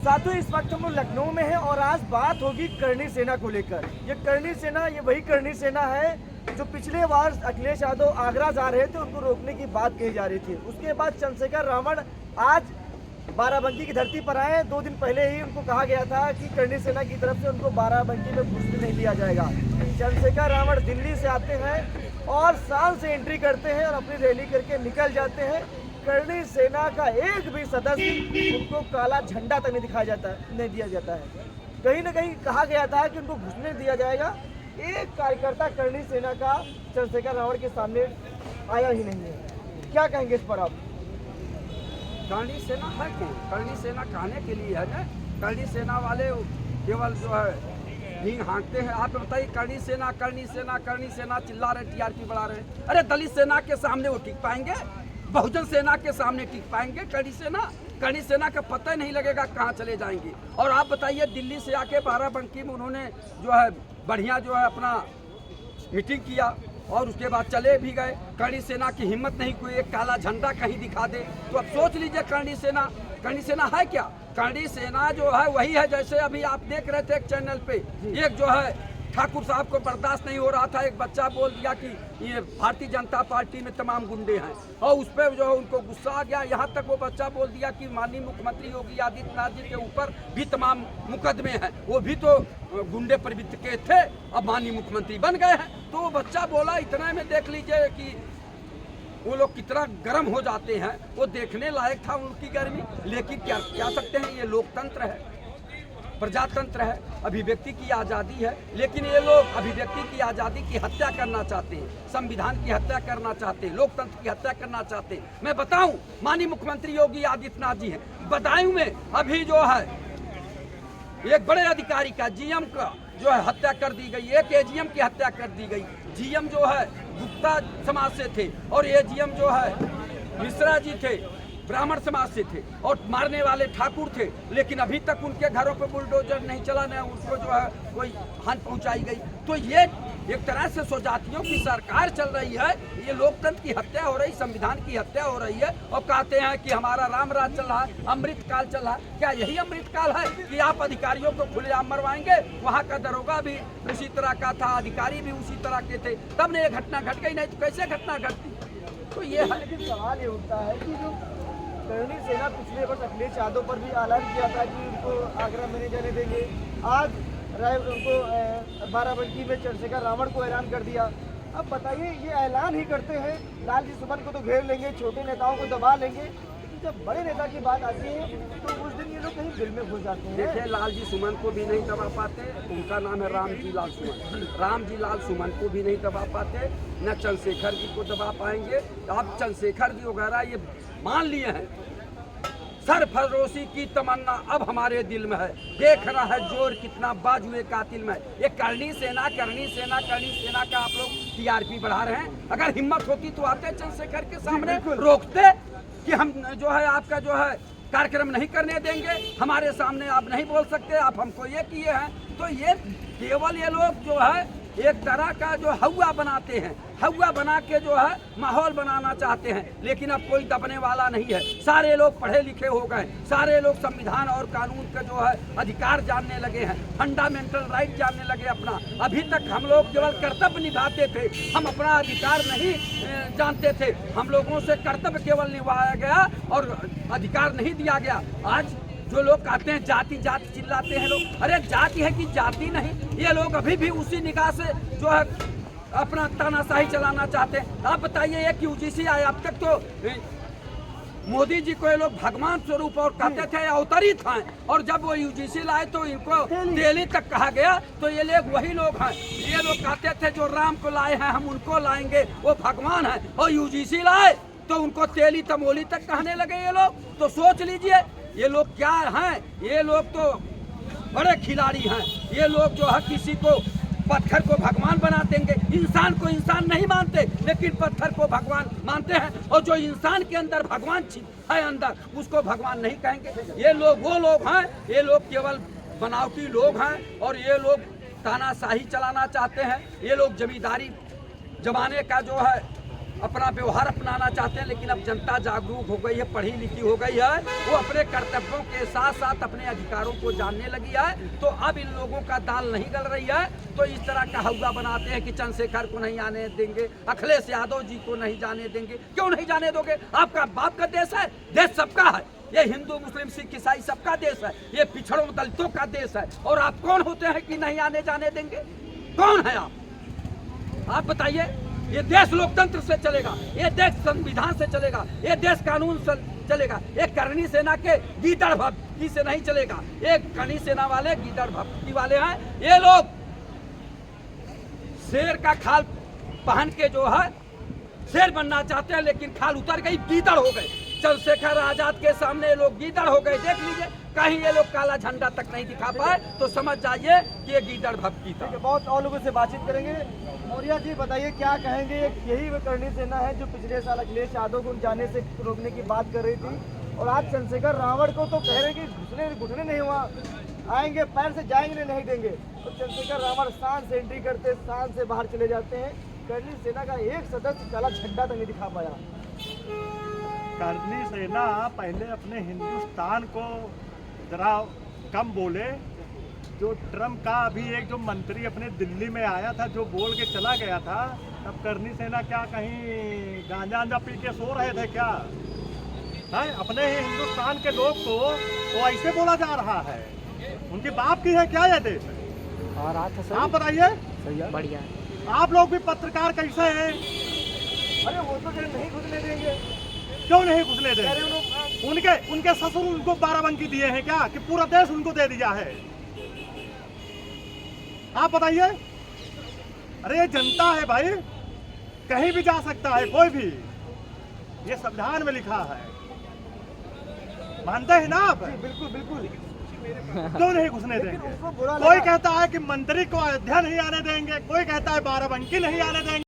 साथियों, इस वक्त हम लोग लखनऊ में हैं और आज बात होगी करणी सेना को लेकर। ये करणी सेना, ये वही करणी सेना है जो पिछले बार अखिलेश यादव आगरा जा रहे थे, उनको रोकने की बात कही जा रही थी। उसके बाद चंद्रशेखर रावण आज बाराबंकी की धरती पर आए। 2 दिन पहले ही उनको कहा गया था कि करणी सेना की तरफ से उनको बाराबंकी में घुसने नहीं दिया जाएगा। चंद्रशेखर रावण दिल्ली से आते हैं और शान से एंट्री करते हैं और अपनी रैली करके निकल जाते हैं। करणी सेना का एक भी सदस्य उनको काला झंडा तक नहीं दिया जाता है। कहीं ना कहीं कहा गया था कि उनको घुसने दिया जाएगा। एक कार्यकर्ता करणी सेना का चंद्रशेखर रावण के सामने आया ही नहीं है। क्या कहेंगे इस पर आप? करणी सेना है कौन? करणी सेना कहने के लिए है ना। करणी सेना वाले केवल जो है हींग हाँकते हैं। आप बताइए, करणी सेना करणी सेना करणी सेना चिल्ला रहे, टीआरपी बढ़ा रहे। अरे दलित सेना के सामने वो टिक पाएंगे? बहुजन सेना के सामने टिक पाएंगे करणी सेना? करणी सेना का पता ही नहीं लगेगा कहाँ चले जाएंगे। और आप बताइए, दिल्ली से आके बाराबंकी में उन्होंने जो है बढ़िया जो है अपना मीटिंग किया और उसके बाद चले भी गए। करणी सेना की हिम्मत नहीं, कोई एक काला झंडा कहीं दिखा दे। तो अब सोच लीजिए, करणी सेना है क्या? करणी सेना जो है वही है, जैसे अभी आप देख रहे थे एक चैनल पे, एक जो है ठाकुर साहब को बर्दाश्त नहीं हो रहा था, एक बच्चा बोल दिया कि ये भारतीय जनता पार्टी में तमाम गुंडे हैं, और उस पर जो है उनको गुस्सा आ गया। यहाँ तक वो बच्चा बोल दिया कि माननीय मुख्यमंत्री योगी आदित्यनाथ जी के ऊपर भी तमाम मुकदमे हैं, वो भी तो गुंडे प्रवृत्ति के थे, अब माननीय मुख्यमंत्री बन गए हैं। तो वो बच्चा बोला, इतना में देख लीजिए कि वो लोग कितना गर्म हो जाते हैं। वो देखने लायक था उनकी गर्मी। लेकिन क्या सकते हैं, ये लोकतंत्र है, प्रजातंत्र है, अभिव्यक्ति की आज़ादी है। लेकिन ये लोग अभिव्यक्ति की आज़ादी की हत्या करना चाहते हैं, संविधान की हत्या करना चाहते हैं, लोकतंत्र की हत्या करना चाहते हैं। मैं बताऊं, माननीय मुख्यमंत्री योगी आदित्यनाथ जी हैं, बदायूं में अभी जो है एक बड़े अधिकारी का, जीएम का जो है हत्या कर दी गई, एक एजीएम की हत्या कर दी गई। जीएम जो है गुप्ता समाज से थे और एजीएम जो है मिश्रा जी थे, ब्राह्मण समाज से थे, और मारने वाले ठाकुर थे। लेकिन अभी तक उनके घरों पे बुलडोजर नहीं चला, न उनको जो है कोई हानि पहुंचाई गई। तो ये एक तरह से स्वजातियों की सरकार चल रही है। ये लोकतंत्र की हत्या हो रही, संविधान की हत्या हो रही है। और कहते हैं कि हमारा राम राज चल रहा है, अमृत काल चल रहा है। क्या यही अमृत काल है कि आप अधिकारियों को खुलेआम मरवाएंगे? वहाँ का दरोगा भी उसी तरह का था, अधिकारी भी उसी तरह के थे, तब ने ये घटना घट गई। नहीं तो कैसे घटना घटती? तो ये है। लेकिन सवाल ये उठता है कि जो करणी सेना पिछले वर्ष अखिलेश यादव पर भी ऐलान किया था कि उनको आगरा में नहीं जाने देंगे, आज उनको बाराबंकी में चंद्रशेखर रावण को ऐलान कर दिया। अब बताइए, ये ऐलान ही करते हैं, लालजी सुमन को तो घेर लेंगे, छोटे नेताओं को दबा लेंगे, लेकिन जब बड़े नेता की बात आती है तो उस दिन ये लोग कहीं दिल में घुस जाते हैं। देखिए, लालजी सुमन को भी नहीं दबा पाते, उनका नाम है रामजी लाल सुमन। रामजी लाल सुमन को भी नहीं दबा पाते, न चंद्रशेखर जी को दबा पाएंगे। अब चंद्रशेखर जी वगैरह ये मान लिए हैं, सरफरोशी की तमन्ना अब हमारे दिल में है, देख रहा है जोर कितना बाजुए कातिल में। ये करणी सेना का आप लोग टीआरपी बढ़ा रहे हैं। अगर हिम्मत होती तो आते चंद्रशेखर के सामने, रोकते कि हम जो है आपका जो है कार्यक्रम नहीं करने देंगे, हमारे सामने आप नहीं बोल सकते, आप हमको ये किए हैं। तो ये केवल ये लोग जो है एक तरह का जो हवा बनाते हैं, हवा बना के जो है माहौल बनाना चाहते हैं। लेकिन अब कोई दबने वाला नहीं है। सारे लोग पढ़े लिखे हो गए, सारे लोग संविधान और कानून का जो है अधिकार जानने लगे हैं, फंडामेंटल राइट जानने लगे अपना। अभी तक हम लोग केवल कर्तव्य निभाते थे, हम अपना अधिकार नहीं जानते थे। हम लोगों से कर्तव्य केवल निभाया गया और अधिकार नहीं दिया गया। आज जो लोग कहते हैं जाति जाति चिल्लाते हैं लोग, अरे जाति है कि जाति नहीं। ये लोग अभी भी उसी निगाह से जो है अपना तानाशाही चलाना चाहते हैं। आप बताइए, एक यूजीसी आया, अब तक तो मोदी जी को ये लोग भगवान स्वरूप और कहते थे, अवतरित हैं, और जब वो यूजीसी लाए तो इनको दिल्ली तक कहा गया। तो ये लोग वही लोग हैं, ये लोग कहते थे जो राम को लाए हैं हम उनको लाएंगे, वो भगवान है, और यूजीसी लाए तो उनको तेली तमोली तक कहने लगे ये लोग। तो सोच लीजिए ये लोग क्या हैं। ये लोग तो बड़े खिलाड़ी हैं। ये लोग जो है किसी को, पत्थर को भगवान बना देंगे, इंसान को इंसान नहीं मानते, लेकिन पत्थर को भगवान मानते हैं। और जो इंसान के अंदर भगवान है अंदर, उसको भगवान नहीं कहेंगे। ये लोग वो लोग हैं, ये लोग केवल बनावटी लोग हैं, और ये लोग तानाशाही चलाना चाहते हैं। ये लोग जमींदारी जमाने का जो है अपना व्यवहार अपनाना चाहते हैं, लेकिन अब जनता जागरूक हो गई है, पढ़ी लिखी हो गई है, वो अपने कर्तव्यों के साथ साथ अपने अधिकारों को जानने लगी है। तो अब इन लोगों का दाल नहीं गल रही है, तो इस तरह का हौला बनाते हैं कि चंद्रशेखर को नहीं आने देंगे, अखिलेश यादव जी को नहीं जाने देंगे। क्यों नहीं जाने दोगे? आपका बाप का देश है, देश सबका है, ये हिंदू मुस्लिम सिख ईसाई सबका देश है, ये पिछड़ों दलितों का देश है। और आप कौन होते हैं कि नहीं आने जाने देंगे? कौन है आप बताइए। ये देश लोकतंत्र से चलेगा, ये देश संविधान से चलेगा, ये देश कानून से चलेगा। ये करनी सेना के गीदड़ भक्ति से नहीं चलेगा। ये करनी सेना वाले गीदड़ भक्ति वाले हैं। ये लोग शेर का खाल पहन के जो है शेर बनना चाहते हैं, लेकिन खाल उतर गई, गीदड़ हो गए। चंद्रशेखर आजाद के सामने ये लोग गीदड़ हो गए। देख लीजिए, कहीं ये लोग काला झंडा तक नहीं दिखा पाए, तो समझ जाइए कि ये गीदड़ भक्ति था। बहुत और लोगों से बातचीत करेंगे। मौर्य जी बताइए, क्या कहेंगे? यही वो करनी सेना है जो पिछले साल अखिलेश यादव को जाने से रोकने की बात कर रही थी, और आज चंद्रशेखर रावण को तो कह रहे कि घुटने नहीं हुआ, आएंगे पैर से जाएंगे नहीं देंगे। तो चंद्रशेखर रावण शान से एंट्री करते, शान से बाहर चले जाते हैं। करनी सेना का एक सदस्य काला झंडा तक नहीं दिखा पाया। करनी सेना पहले अपने हिंदुस्तान को जरा कम बोले। जो ट्रम्प का अभी एक जो मंत्री अपने दिल्ली में आया था, जो बोल के चला गया था, तब करनी सेना क्या कहीं गांजा पी के सो रहे थे क्या? है अपने ही हिंदुस्तान के लोग को वो ऐसे बोला जा रहा है। उनकी बाप की है क्या ये देश? और आप बताइए, बढ़िया। आप लोग भी पत्रकार कैसे हैं? अरे वो तो नहीं घुसने देंगे। क्यों नहीं घुसने देंगे? उनके ससुर उनको बाराबंकी दिए हैं क्या कि पूरा देश उनको दे दिया है? आप बताइए। अरे ये जनता है भाई, कहीं भी जा सकता है कोई भी, ये संविधान में लिखा है। मानते हैं ना आप? बिल्कुल बिल्कुल। क्यों नहीं घुसने देंगे? कोई कहता है कि मंत्री को अयोध्या नहीं आने देंगे, कोई कहता है बाराबंकी नहीं आने देंगे।